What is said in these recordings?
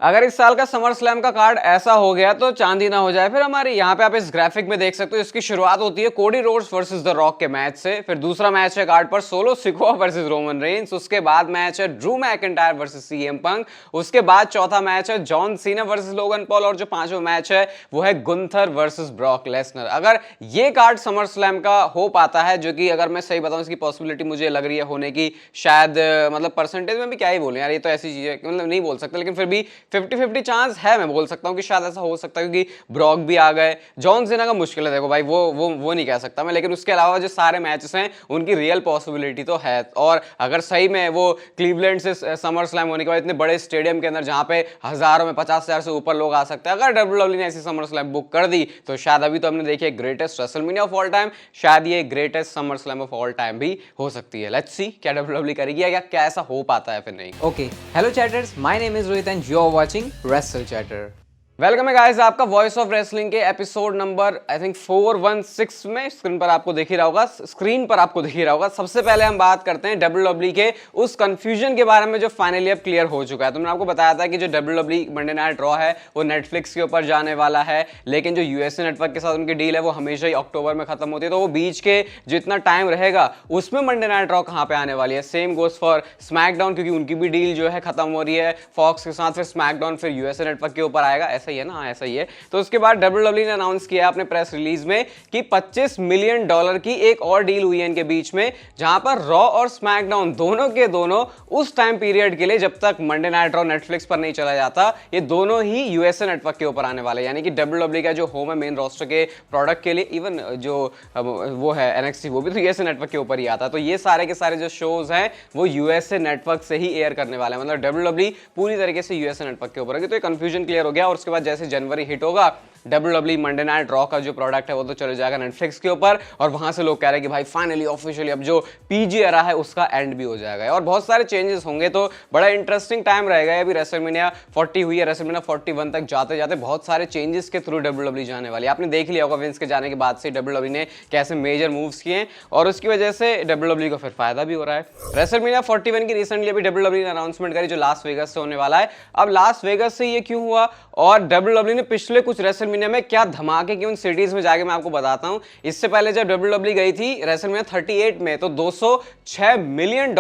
अगर इस साल का समर स्लैम का कार्ड ऐसा हो गया तो चांदी ना हो जाए फिर हमारी। यहाँ पे आप इस ग्राफिक में देख सकते हो, इसकी शुरुआत होती है Cody Rhodes versus the rock के मैच से। फिर दूसरा मैच है कार्ड पर solo Sikoa versus Roman Reigns. उसके बाद मैच है Drew McIntyre versus CM Punk. उसके बाद चौथा मैच है John Cena versus Logan Paul. और जो पांचवा मैच है वो है गुंथर वर्सेस ब्रॉक लेसनर। अगर ये कार्ड समर स्लैम का हो पाता है, जो कि अगर मैं सही बताऊं इसकी पॉसिबिलिटी मुझे लग रही है होने की, शायद मतलब परसेंटेज में भी क्या ही बोले यार, ये तो ऐसी चीज है मतलब नहीं बोल सकते, लेकिन फिर भी 50-50 चांस है, मैं बोल सकता हूं कि शायद ऐसा हो सकता है, क्योंकि ब्रॉक भी आ गए। जॉन सीना का मुश्किल है, देखो भाई वो नहीं कह सकता मैं, लेकिन उसके अलावा जो सारे मैचेस हैं उनकी रियल पॉसिबिलिटी तो है। और अगर सही में वो क्लीवलैंड से समर स्लैम होने के बाद इतने बड़े स्टेडियम के अंदर जहां पे हजारों में 50,000 से ऊपर लोग आ सकते हैं, अगर डब्ल्यूडब्ल्यूई ने ऐसी समर स्लैम बुक कर दी तो शायद अभी तो हमने देखी greatest WrestleMania of all time, शायद ये greatest summer slam of all time भी हो सकती है। लेट्स सी क्या डब्ल्यूडब्ल्यूई करेगी या क्या ऐसा हो पाता है फिर नहीं। Okay, hello chatters, my name is Rohit and you are watching Wrestle Chatter. Welcome है गाइस आपका वॉइस ऑफ रेसलिंग के एपिसोड नंबर आई थिंक 416 में स्क्रीन पर आपको दिख ही रहा होगा। सबसे पहले हम बात करते हैं डब्ल्यूडब्ल्यूई के उस कंफ्यूजन के बारे में जो फाइनली अब क्लियर हो चुका है। तो मैंने आपको बताया था कि जो डब्ल्यूडब्ल्यूई मंडे नाइट रॉ है वो नेटफ्लिक्स के ऊपर जाने वाला है, लेकिन जो यूएसए नेटवर्क के साथ उनकी डील है वो हमेशा ही अक्टूबर में खत्म होती है, तो वो बीच के जितना टाइम रहेगा उसमें मंडे नाइट रॉ कहाँ पे आने वाली है। सेम गोज फॉर स्मैकडाउन, क्योंकि उनकी भी डील जो है खत्म हो रही है फॉक्स के साथ, फिर स्मैकडाउन फिर यूएसए नेटवर्क के ऊपर आएगा, ऐसा ही है ना, ऐसा ही है। तो उसके बाद डब्ल्यूडब्ल्यूई ने अनाउंस किया अपने प्रेस रिलीज में कि $25 मिलियन की एक और डील हुई है इनके बीच में, जहां पर रॉ और स्मैकडाउन दोनों के दोनों उस टाइम पीरियड के लिए जब तक मंडे नाइट रॉ नेटफ्लिक्स पर नहीं चला जाता, ये दोनों ही यूएसए नेटवर्क के ऊपर आने वाले। यानी कि डब्ल्यूडब्ल्यूई का जो होम है मेन रोस्टर के प्रोडक्ट के लिए, इवन जो वो है एनएक्सटी, वो भी तो यूएसए नेटवर्क के ऊपर ही आता है। तो ये सारे के सारे जो शोज हैं वो यूएसए नेटवर्क से ही एयर करने वाले हैं, मतलब डब्ल्यूडब्ल्यूई पूरी तरीके से यूएसए नेटवर्क के ऊपर है। तो ये कंफ्यूजन क्लियर हो गया। और उसके बाद जैसे जनवरी हिट होगा, डब्ल्यूडब्ल्यूई मंडे नाइट रॉ का जो प्रोडक्ट है वो तो चले जाएगा नेटफ्लिक्स के ऊपर, और वहां से लोग कह रहे हैं कि भाई फाइनली ऑफिशियली अब जो पीजी एरा है उसका एंड भी हो जाएगा और बहुत सारे चेंजेस होंगे। तो बड़ा इंटरेस्टिंग टाइम रहेगा। अभी रेसलमेनिया 40 हुई है, रेसलमेनिया 41 तक जाते जाते बहुत सारे चेंजेस के थ्रू डब्ल्यूडब्ल्यूई जाने वाली है। आपने देख लिया होगा विंस के जाने के बाद से डब्ल्यूडब्ल्यूई ने कैसे मेजर मूव्स किए और उसकी वजह से डब्ल्यूडब्ल्यूई को फिर फायदा भी हो रहा है। रेसलमेनिया 41 की रिसेंटली अभी डब्ल्यूडब्ल्यूई ने अनाउंसमेंट करी जो लास वेगस से होने वाला है। अब लास वेगस से ये क्यों हुआ और डब्ल्यूडब्ल्यूई ने पिछले कुछ रेसलमेनिया में क्या धमाके की उन सिटीज में जाके मैं आपको बताता हूं। इससे पहले जब डब्ल्यूडब्ल्यूई गई थी रेसलमेनिया 38 में, तो $206 मिलियन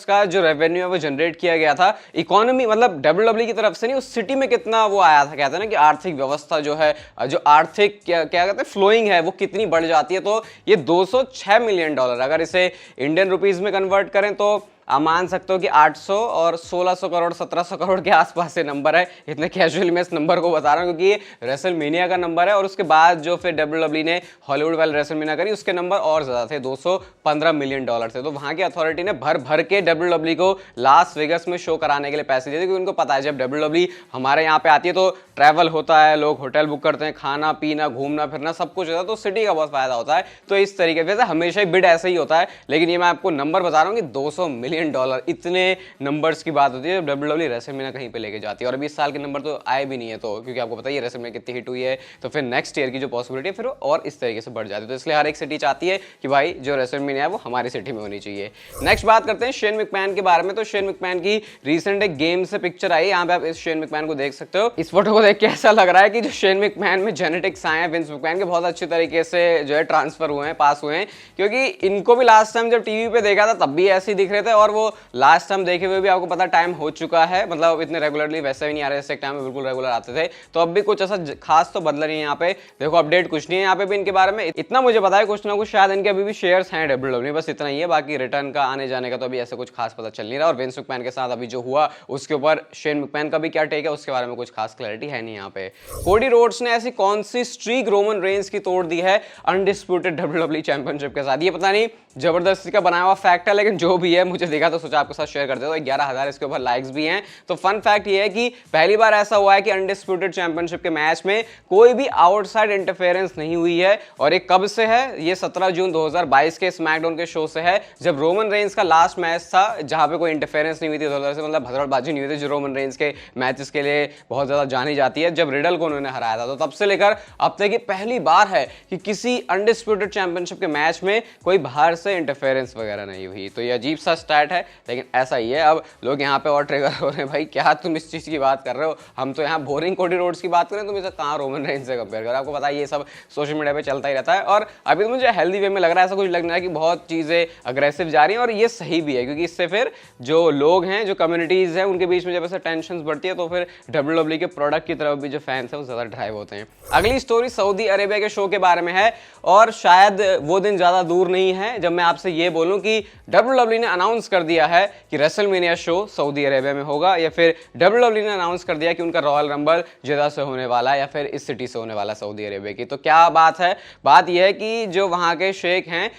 का जो रेवेन्यू है वो जनरेट किया गया था। इकोनॉमी मतलब डब्ल्यूडब्ल्यूई की तरफ से नहीं, उस सिटी में कितना वो आया था, कहते हैं ना कि आर्थिक व्यवस्था जो है, जो आर्थिक क्या कहते हैं फ्लोइंग है, वो कितनी बढ़ जाती है। तो ये $206 मिलियन, अगर इसे इंडियन रुपीज में कन्वर्ट करें तो आप मान सकते हो कि 800 और 1600 करोड़ 1700 करोड़ के आसपास से नंबर है। इतने कैजुअली मैं इस नंबर को बता रहा हूं क्योंकि ये रेसलमेनिया का नंबर है। और उसके बाद जो फिर डब्ल्यूडब्ल्यूई ने हॉलीवुड वाले रेसलमेनिया करी उसके नंबर और ज्यादा थे, $215 मिलियन थे। तो वहां की अथॉरिटी ने भर भर के डब्ल्यूडब्ल्यूई को लास वेगस में शो कराने के लिए पैसे दिए थे, क्योंकि उनको पता है जब डब्ल्यूडब्ल्यूई हमारे यहाँ पे आती है तो ट्रैवल होता है, लोग होटल बुक करते हैं, खाना पीना घूमना फिरना सब कुछ होता है, तो सिटी का बहुत फायदा होता है। तो इस तरीके से हमेशा ही बिड ऐसे ही होता है, लेकिन ये मैं आपको नंबर बता रहा हूँ कि $200 मिलियन, इतने नंबर्स की बात होती है जब डब्ल्यूडब्ल्यूई रेसलमेनिया कहीं पे लेके जाती है। और अभी इस साल के नंबर तो आए भी नहीं है, तो क्योंकि आपको पता है रेसलमेनिया कितनी हिट हुई है, तो फिर नेक्स्ट ईयर की जो पॉसिबिलिटी है फिर और इस तरीके से बढ़ जाती है। तो इसलिए हर एक सिटी चाहती है कि भाई जो रेसलमेनिया है वो हमारी सिटी में होनी चाहिए। नेक्स्ट बात करते हैं शेन मैकमैन के बारे में। तो शेन मैकमैन की रिसेंट एक गेम से पिक्चर आई, यहाँ पे आप इस शेन मैकमैन को देख सकते हो। इस फोटो को देख के ऐसा लग रहा है कि जो शेन मैकमैन में जेनेटिक्स आए हैं विंस मैकमैन के, बहुत अच्छे तरीके से जो है ट्रांसफर हुए हैं, पास हुए हैं, क्योंकि इनको भी लास्ट टाइम जब टीवी पे देखा था तब भी ऐसे ही दिख रहे थे, और वो लास्ट टाइम देखे हुए भी आपको पता टाइम हो चुका है, मतलब इतने रेगुलरली वैसे भी नहीं आ रहे जैसे टाइम में बिल्कुल रेगुलर आते थे। तो अब भी कुछ ऐसा खास तो बदला नहीं है। यहाँ पे देखो अपडेट कुछ नहीं है यहाँ पे भी इनके बारे में, इतना मुझे पता है कुछ ना कुछ शायद इनके अभी भी शेयर्स हैं डब्ल्यूडब्ल्यूई, बस इतना ही है। बाकी रिटर्न का आने जाने का तो अभी ऐसे कुछ खास पता चल नहीं रहा। और विंस मैकमैन के साथ अभी जो हुआ उसके ऊपर शेन मैकमैन का भी क्या टेक है उसके बारे में कुछ खास क्लैरिटी है नहीं यहाँ पे। कोडी रोड्स ने ऐसी कौन सी स्ट्रीक रोमन रेंस की तोड़ दी है अनडिस्प्यूटेड डब्ल्यूडब्ल्यूई चैंपियनशिप के साथ, ये पता नहीं जबरदस्ती का बनाया हुआ फैक्ट है, लेकिन जो भी है मुझे देखा तो सोचा आपके साथ शेयर कर देता हूं। 11,000 इसके ऊपर लाइक्स भी हैं। तो फन फैक्ट ये है कि पहली बार ऐसा हुआ है कि अनडिस्प्यूटेड चैंपियनशिप के मैच में कोई भी आउटसाइड इंटरफेरेंस नहीं हुई है। और ये कब से है? ये 17 जून 2022 के स्मैकडाउन के शो से है, जब रोमन रेंस का लास्ट मैच था जहां पे कोई इंटरफेरेंस नहीं हुई थी उधर से, मतलब भदड़बाजी नहीं हुई थी जो रोमन रेंस के मैचेस के लिए बहुत ज्यादा जानी जाती है, जब रिडल को उन्होंने हराया था। तो तब से लेकर अब तक ये पहली बार है कि किसी अनडिस्प्यूटेड चैंपियनशिप के मैच में कोई बाहर से इंटरफेरेंस वगैरह नहीं हुई। तो ये अजीब सा स्टाइल दैट है, लेकिन ऐसा ही है। अब लोग यहाँ पे और ट्रिगर हो रहे हैं, भाई क्या तुम इस चीज़ की बात कर रहे हो, हम तो यहाँ बोरिंग कोडी रोड्स की बात करें, तुम इसे कहाँ रोमन रेंज से कंपेयर करो। आपको पता है ये सब सोशल मीडिया पे चलता ही रहता है, और अभी तो मुझे हेल्दी वे में लग रहा है, ऐसा कुछ लग रहा है कि बहुत चीज़ें अग्रेसिव जा रही हैं, और ये सही भी है क्योंकि इससे फिर जो लोग हैं, जो कम्युनिटीज़ हैं, उनके बीच में जब ऐसे टेंशन बढ़ती है तो फिर WWE के प्रोडक्ट की तरफ भी जो फैंस हैं वो ज़्यादा ड्राइव होते हैं। अगली स्टोरी सऊदी अरेबिया के शो के बारे में है, और शायद वो दिन ज़्यादा दूर नहीं है जब मैं आपसे ये बोलूं कि WWE ने अनाउंस कर दिया है कि रेसलमेनिया शो सऊदी अरेबिया में होगा, या फिर WWE ने अनाउंस कर दिया कि उनका रॉयल रंबल जिदा से होने वाला है या फिर इस सिटी से होने वाला सऊदी अरेबिया की। तो क्या बात है, बात यह है कि जो वहाँ के शेख हैं,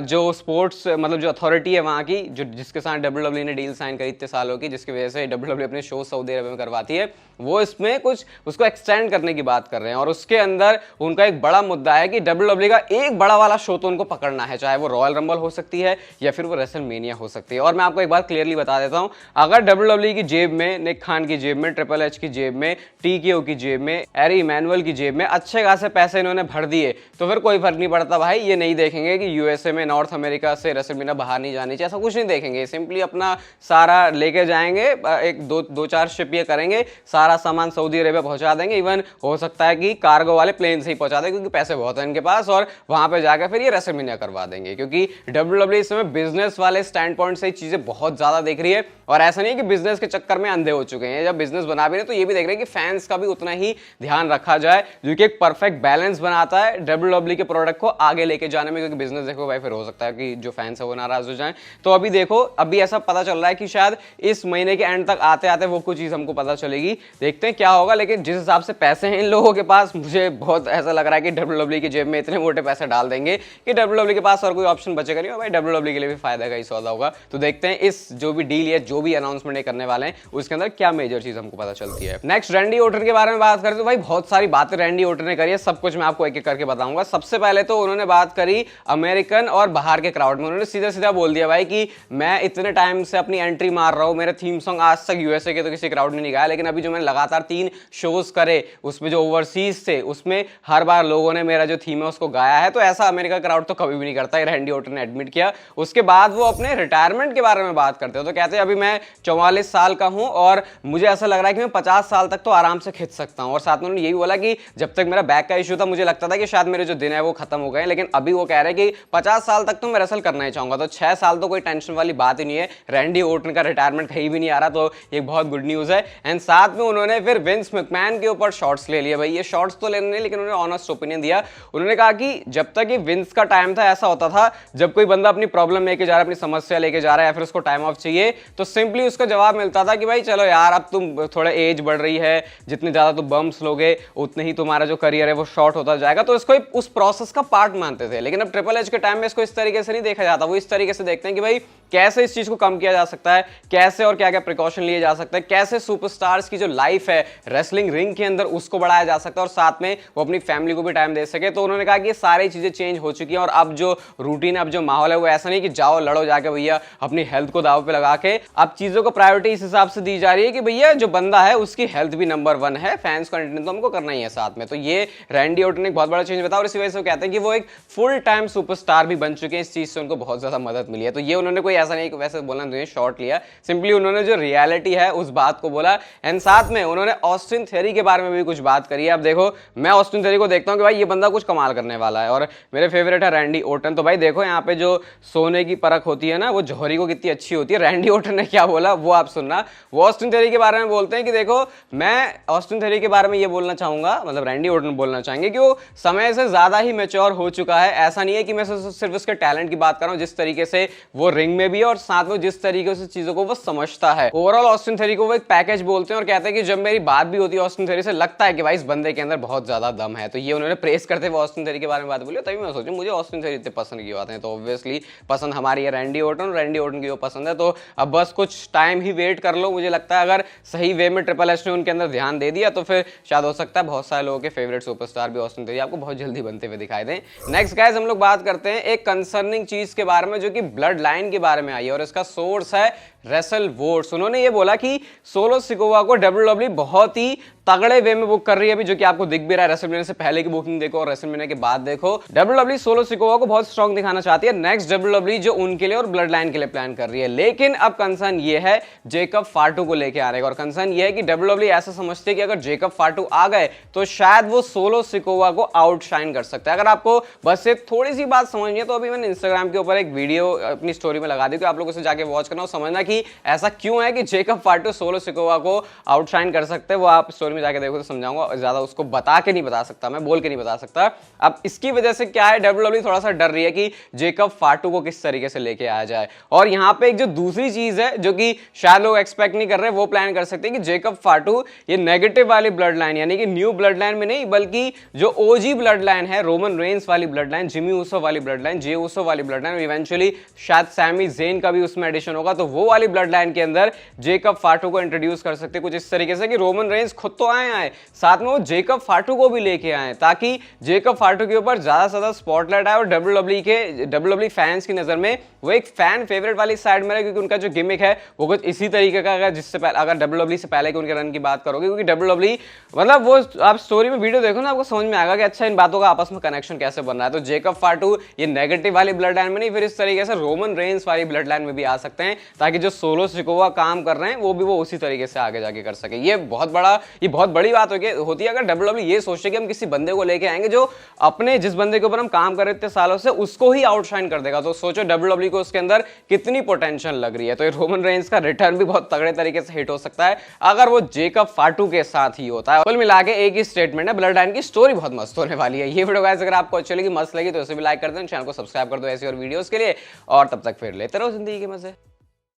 जो स्पोर्ट्स मतलब जो अथॉरिटी है वहाँ की, जो जिसके साथ WWE ने डील साइन करी इतने सालों की, जिसकी वजह से WWE अपने शो सऊदी अरेबिया में करवाती है, वो इसमें कुछ उसको एक्सटेंड करने की बात कर रहे हैं। और उसके अंदर उनका एक बड़ा मुद्दा है कि WWE का एक बड़ा वाला शो तो उनको पकड़ना है, चाहे वो रॉयल रंबल हो सकती है या फिर वो रेसलमेनिया हो सकती है। और मैं आपको एक बात क्लियरली बता देता हूं, अगर WWE की जेब में, निक खान की जेब में, ट्रिपल एच की जेब में, TKO की जेब में, एरी इमैनुअल की जेब में अच्छे खासे पैसे इन्होंने भर दिए तो फिर कोई फर्क नहीं पड़ता भाई। ये नहीं देखेंगे कि USA में, नॉर्थ अमेरिका से रेसलमेनिया बाहर नहीं जानी चाहिए, ऐसा कुछ नहीं देखेंगे। सिंपली अपना सारा लेके जाएंगे, एक दो चार शिप ये करेंगे, सारा सामान सऊदी अरेबिया पहुंचा देंगे। इवन हो सकता है कि कार्गो वाले प्लेन से ही पहुंचा देंगे क्योंकि पैसे बहुत हैं इनके पास, और वहां पे जाकर फिर ये रेसलमेनिया करवा देंगे। क्योंकि WWE इस समय बिजनेस वाले स्टैंड पॉइंट से चीजें बहुत ज्यादा देख रही है, और ऐसा नहीं कि बिजनेस के चक्कर में अंधे हो चुके हैं। जब बिजनेस बना भी रहे तो ये भी देख रहे हैं कि फैंस का भी उतना ही ध्यान रखा जाए, जो कि एक परफेक्ट बैलेंस बनाता है WWE के प्रोडक्ट को आगे लेके जाने में। क्योंकि बिजनेस देखो भाई, फिर हो सकता है कि जो फैंस है वो नाराज हो जाए। तो अभी देखो, अभी ऐसा पता चल रहा है कि शायद इस महीने के एंड तक आते आते वो कुछ चीज हमको पता चलेगी, देखते हैं क्या होगा। लेकिन जिस हिसाब से पैसे हैं इन लोगों के पास, मुझे बहुत ऐसा लग रहा है कि WWE की जेब में इतने मोटे पैसे डाल देंगे कि WWE के पास और कोई ऑप्शन बचेगा नहीं, और भाई WWE के लिए भी फायदा का ही सौदा होगा। तो देखते हैं इस जो भी डील या जो भी अनाउंसमेंट करने वाले हैं उसके अंदर क्या मेजर चीज हमको पता चलती है। नेक्स्ट रैंडी ऑर्टन के बारे में बात करें तो भाई बहुत सारी बातें रैंडी ऑर्टन ने करी है, सब कुछ मैं आपको एक एक करके बताऊंगा। सबसे पहले तो उन्होंने बात करी अमेरिकन और बाहर के क्राउड में। उन्होंने सीधा सीधा बोल दिया भाई कि मैं इतने टाइम से अपनी एंट्री मार रहा हूं, मेरे थीम सॉन्ग आज तक USA के तो किसी क्राउड ने नहीं गाया, लेकिन अभी जो मैंने लगातार 3 शोज करे उसमें जो ओवरसीज थे उसमें हर बार लोगों ने मेरा जो थीम है उसको गाया है। तो ऐसा अमेरिका क्राउड तो कभी भी नहीं करता, रैंडी ऑर्टन ने एडमिट किया। उसके बाद वो अपने रिटायरमेंट के बारे में बात करते हो, तो कहते हैं अभी मैं 44 साल का हूं और मुझे ऐसा लग रहा है कि मैं 50 साल तक तो आराम से खिंच सकता हूं। और साथ में उन्होंने यही बोला कि जब तक मेरा बैक का इशू था मुझे लगता था कि शायद मेरे जो दिन है वो खत्म हो गए, लेकिन अभी वो कह रहे हैं कि 50 साल तक तो मैं रेसल करना ही चाहूंगा। तो 6 साल तो कोई टेंशन वाली बात ही नहीं है, रैंडी ऑर्टन का रिटायरमेंट कहीं भी नहीं आ रहा, तो ये बहुत गुड न्यूज है। एंड साथ में उन्होंने फिर विंस मैकमैन के ऊपर शॉट्स ले लिए। भाई ये शॉट्स तो लेने नहीं, लेकिन उन्होंने ऑनेस्ट ओपिनियन दिया। उन्होंने कहा कि जब तक ये विंस का टाइम था ऐसा होता था, जब कोई बंदा अपनी प्रॉब्लम लेके जा रहा है, अपनी समस्या लेके जा रहा है या फिर उसको टाइम ऑफ चाहिए, तो सिंपली उसका जवाब मिलता था कि भाई चलो यार अब तुम थोड़ा एज बढ़ रही है, जितने ज्यादा तुम बम्स लोगे उतने ही तुम्हारा जो करियर है वो शॉर्ट होता जाएगा। तो इसको उस प्रोसेस का पार्ट मानते थे। लेकिन अब ट्रिपल एच के टाइम में इसको इस तरीके से नहीं देखा जाता, वो इस तरीके से देखते हैं कि भाई कैसे इस चीज को कम किया जा सकता है, कैसे और क्या क्या प्रिकॉशन लिए जा सकते हैं, कैसे सुपरस्टार्स की जो लाइफ है रेसलिंग रिंग के अंदर उसको बढ़ाया जा सकता है, और साथ में वो अपनी फैमिली को भी टाइम दे सके। तो उन्होंने कहा कि ये सारी चीजें चेंज हो चुकी हैं, और अब जो रूटीन है, अब जो माहौल है, वो ऐसा नहीं कि जाओ लड़ो जाके भैया अपनी हेल्थ को दाव पे लगा के। अब चीजों को प्रायोरिटी इस हिसाब से दी जा रही है कि भैया जो बंदा है उसकी हेल्थ भी नंबर 1 है, फैंस को एंटरटेन तो हमको करना ही है साथ में। तो ये रैंडी ऑर्टन ने एक बहुत बड़ा चेंज बताया, और इसी वजह से वो कहते हैं कि वो एक फुल टाइम सुपरस्टार भी बन चुके हैं। इस चीज से उनको बहुत ज्यादा मदद मिली है। तो ये उन्होंने कोई ऐसा नहीं कि वैसे बोलना शॉर्ट लिया, सिंपली उन्होंने जो रियलिटी है उस बात को बोला। एंड साथ में उन्होंने ऑस्टिन थ्योरी के बारे में भी कुछ बात करी है। अब देखो मैं ऑस्टिन थ्योरी को देखता हूं कि भाई ये बंदा कुछ कमाल करने वाला है, और मेरे फेवरेट है रैंडी ऑर्टन। तो भाई देखो यहाँ पे जो सोने की परख होती है ना, वो जौहरी को कितनी अच्छी होती है। रैंडी ऑर्टन ने क्या बोला वो आप सुनना। वो ऑस्टिन थ्योरी के बारे में बोलते हैं कि देखो मैं ऑस्टिन थ्योरी के बारे में ये बोलना चाहूंगा, मतलब रैंडी ऑर्टन बोलना चाहेंगे कि वो समय से ज्यादा ही मैच्योर हो चुका है। ऐसा नहीं है कि मैं सिर्फ उसके टैलेंट की बात कर रहा हूं, जिस तरीके से वो रिंग में भी है और साथ में जिस तरीके से चीजों को वो समझता है। ओवरऑल ऑस्टिन थ्योरी को वो एक पैकेज बोलते हैं, और कहते हैं कि जब मेरी बात भी होती है ऑस्टिन थ्योरी से, लगता है कि भाई इस बंदे के अंदर बहुत ज्यादा दम है। तो ये उन्होंने प्रेस करते हुए ऑस्टिन थ्योरी के बारे में बात बोली। तभी मैं सोचूं मुझे ऑस्टिन थ्योरी इतने पसंद की बातें, तो ऑब्वियसली पसंद हमारी है रैंडी ऑर्टन, रैंडी ऑर्टन की वो पसंद है। तो अब बस कुछ टाइम ही वेट कर लो। मुझे लगता है अगर सही वे में ट्रिपल एच ने उनके अंदर ध्यान दे दिया तो फिर शायद हो सकता है बहुत सारे लोगों के फेवरेट सुपरस्टार भी ऑस्टिन थ्योरी आपको बहुत जल्दी बनते हुए दिखाई दें। नेक्स्ट गाइस हम लोग बात करते हैं एक कंसर्निंग चीज के बारे में, जो कि ब्लड लाइन के बारे में आई है, और इसका सोर्स है रेसल वोट्स। उन्होंने ये बोला कि सोलो सिकोवा को WWE बहुत ही तगड़े वे में बुक कर रही है अभी, जो कि आपको दिख भी रहा है। रेसलमेनिया से पहले की बुकिंग देखो और रेसलमेनिया के बाद देखो। WWE सोलो सिकोवा को बहुत स्ट्रांग दिखाना चाहती है, नेक्स्ट WWE जो उनके लिए और ब्लड लाइन के लिए प्लान कर रही है। लेकिन अब कंसर्न ये है जेकब फाटू को लेके आने का, और कंसर्न ये है कि WWE ऐसा समझते हैं कि अगर जेकब फाटू आ गए तो शायद वो सोलो सिकोवा को आउटशाइन कर सकता है। अगर आपको बस से थोड़ी सी बात समझनी है तो अभी मैंने इंस्टाग्राम के ऊपर एक वीडियो अपनी स्टोरी में लगा दी, तो आप लोगों से जाके वॉच करना और समझना कि ऐसा क्यों है कि जेकब फाटू सोलो सिकोवा को आउटशाइन कर सकते हैं। वो आप स्टोरी में जाके देखो तो समझाऊंगा, ज्यादा उसको बता के नहीं बता सकता, मैं बोल के नहीं बता सकता। अब इसकी वजह से क्या है, WWE थोड़ा सा डर रही है कि जेकब फाटू को किस तरीके से लेके आया जाए। और यहां पे एक जो दूसरी चीज है जो कि शायद लोग एक्सपेक्ट नहीं कर रहे, वो प्लान कर सकते हैं कि जेकब फाटू ये नेगेटिव वाली ब्लड लाइन, यानी कि न्यू ब्लड लाइन में नहीं बल्कि जो ओजी ब्लड लाइन है, रोमन रेंस वाली ब्लड लाइन, जिमी ऊसो वाली ब्लड लाइन, जे ऊसो वाली ब्लड लाइन, इवेंचुअली शायद सैमी ज़ेन का भी उसमें एडिशन होगा, तो वो वाली ब्लड लाइन के अंदर जेकब फाटू को इंट्रोड्यूस कर सकते हैं कुछ इस तरीके से कि रोमन रेंस खुद तो आए साथ में वो जेकब फाटू को भी लेके आए, ताकि जेकब फाटू के ऊपर ज्यादा से ज्यादा स्पॉटलाइट आए और WWE फैंस की नजर में वो एक फैन फेवरेट वाली साइड में रहे, क्योंकि उनका जो गिमिक है वो कुछ इसी तरीके का है जिससे पहले, अगर WWE से पहले के उनके रन की बात करोगे, क्योंकि WWE मतलब वो आप स्टोरी में वीडियो देखो ना, आपको समझ में आएगा कि अच्छा इन बातों का आपस में कनेक्शन कैसे बन रहा है। तो जेकब फाटू ये नेगेटिव वाली ब्लड लाइन में नहीं, फिर इस तरीके से रोमन रेंस वाली ब्लड लाइन में भी आ सकते हैं, ताकि जो सोलो सिकोवा काम कर रहे हैं वो भी वो उसी तरीके से आगे जाके कर सके। ये बहुत बड़ी बात होती है अगर WWE ये सोचे कि हम किसी बंदे को लेके आएंगे जो अपने जिस बंदे के ऊपर हम काम कर रहे थे सालों से उसको ही आउटशाइन कर देगा, तो सोचो WWE को उसके अंदर कितनी पोटेंशियल लग रही है। तो ये रोमन रेंस का रिटर्न भी बहुत तगड़े तरीके से हिट हो सकता है अगर वो जेकब फाटू के साथ ही होता है। कुल मिला के एक ही स्टेटमेंट है, ब्लड लाइन की स्टोरी बहुत मस्त होने वाली है। ये वीडियो गाइस अगर आपको अच्छी लगी, मस्त लगी, तो इसे भी लाइक कर दें, चैनल को सब्सक्राइब कर दो ऐसी और वीडियोस के लिए, और तब तक फिर लेते रहो जिंदगी के मजे।